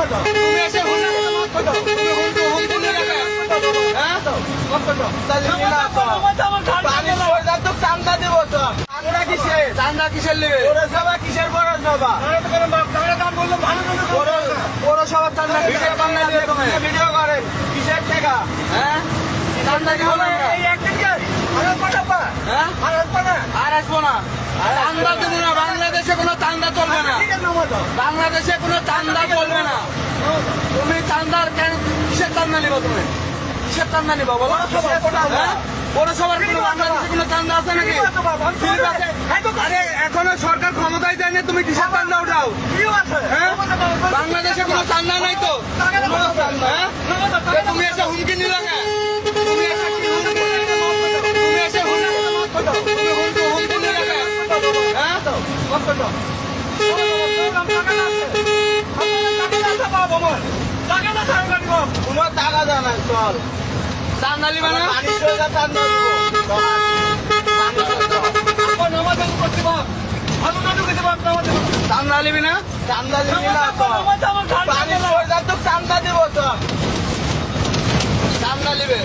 তুমি এসে চান্দা দিব চান্দা কিসের নেবে পৌরসভা কিসের পৌরসভা পৌরসভার চান্দা ভিডিও করেন কিসের টাকা হ্যাঁ চান্দা কি বলেন আর আসবো না চান্দা দেবো না বাংলাদেশে কোনো চান্দা চলবে না বাংলাদেশে কোনো চান্দা চলবে না তুমি চান্দার কিসের চান্দা নিবো তুমি কিসের চান্দা নিবো বলো পৌরসভার কোনো বাংলাদেশে কোনো চান্দা আছে নাকি আরে এখনো সরকার ক্ষমতায় দেয়নি তুমি কিসের চান্দা উঠাও বাংলাদেশে কোনো চান্দা নাই তো তুমি এসে হুমকি নিলে তুমি এসে তোমার টাকা জানা চল চান্দা নিবে না চান্দা নিবি না চান্দা নিবি না চান্দা দিব চান্দা নিবে